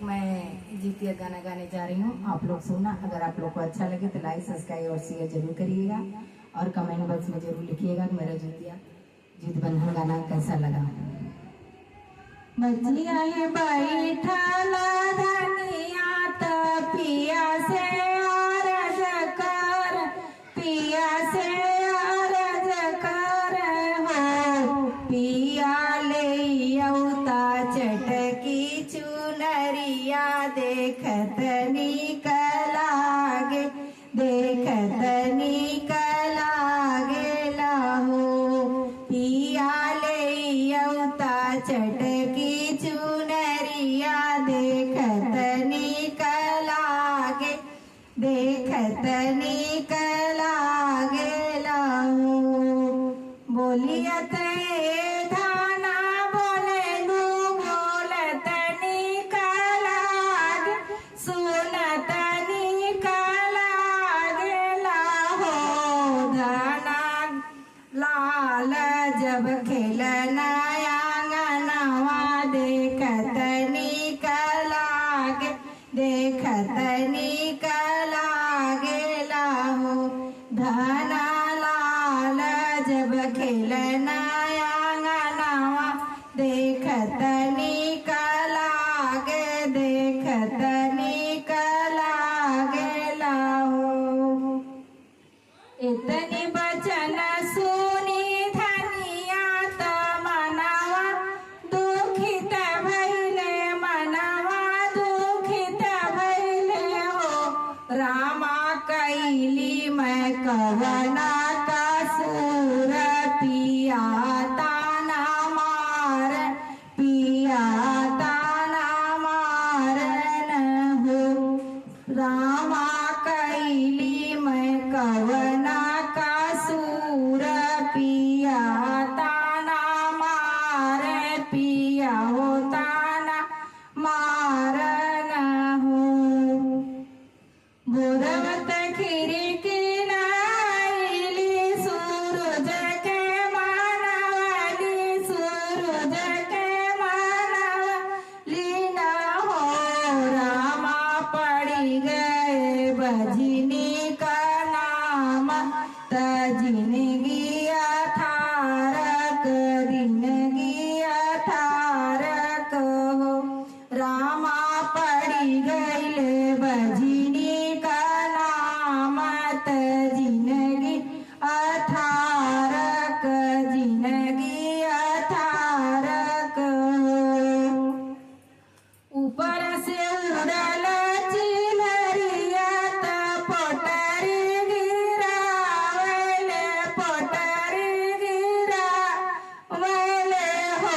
मैं जितिया गाना गाने जा रही हूँ, आप लोग सुनना। अगर आप लोग को अच्छा लगे तो लाइक सब्सक्राइब और शेयर जरूर करिएगा और कमेंट बॉक्स में जरूर लिखिएगा कि मेरा जित बंधन गाना कैसा लगा। बचिया है बैठला धनिया त पिया से अरज कर, पिया से अरज कर हो, पिया ले औता चटकी चुनरिया देखत निक लागे, देखत निक लागे लाहो, पिया ले औता चटकी चुनरिया देखत निक लागे, देखत निक लागे लाहो। बोलियत धाना बोलेलू बोलत निक लागे, सुनत निक लागे लाहो, धाना लाल जब खेलना आंगनवा देखत निक लागे, देखत निक लागे लाहो, धना लाल जब खेलना आंगनवा देखत निक लागे, देखत निक लागे लाहो। इतनी बचन सुनी धनिया त मनवा दुखित भइले, मनवा दुखित भइले हो, रामा कैली मैं कवना कसूर, पिया ताना मार, पिया ताना मारन हो, रामा कैली मैं कवना कसूर, पिया ताना मार, पिया हो ताना मारन हो। भोरवत खिड़की नाइली सूरज के मानवली, सूरज के मानवली न हो, रामा पड़ी गए बजनी का नाम, त जिंदगी अठारक, जिंदगी अठारक हो, रामा पड़ी गई बजनी का नाम, त जिंदगी अठारक, जिंदगी अठारक हो। ऊपर से उड़ल चिलरिया त पोटरी गिरावले, पोटरी गिरावले हो,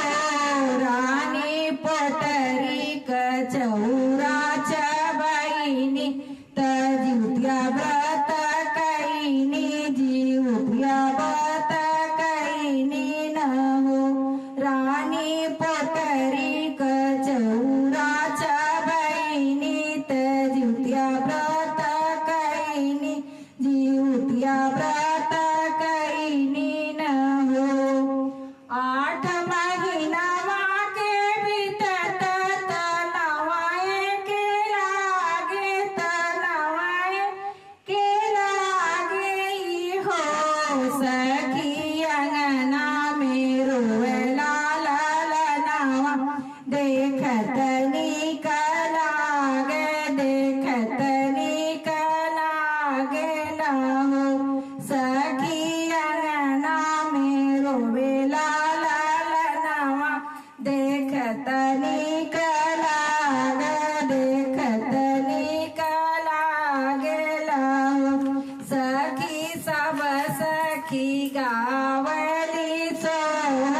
रानी पोटरी क चौरा चबैनी, त जिउतिया व्रत कैनी, जिउतिया व्रत कैनी न हो, रानी पोटरी क चौरा चबैनी, त जिउतिया व्रत कैनी, जिउतिया व्रत कैनी न हो। 8 महीनावा के बीतत त नवाए के लागे, त नवाए के लागे हो, सखी अंगना में रोवे लाल ललनावा देखत निक लागे, देखत निक लागे लाहो, सखी अंगना में रोवे लाल ललनावा देखत निक लागे, देखत निक लागे लाहो, सखी सब सखी गावली सोह,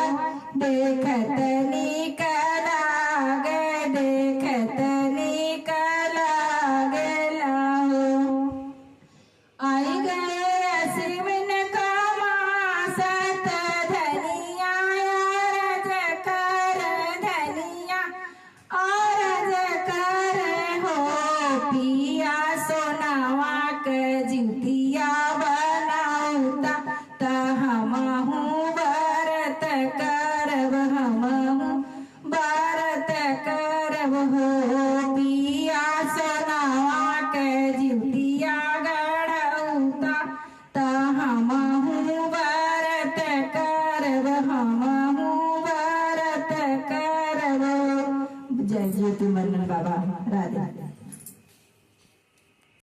देखत निक लागे, देखत निक लागे लाहो। आई गए अश्विन का मासत धनिया अरज कर, धनिया अरज कर हो, पिया सोनावा के जितिया बनाउता, त हमहू व्रत करब, हमहू व्रत करब हो पिया सोनावा के जितिया गढ़ौता त हमहु व्रत करब हमहु व्रत करब। जय ज्योति मन्नन बाबा। राधे।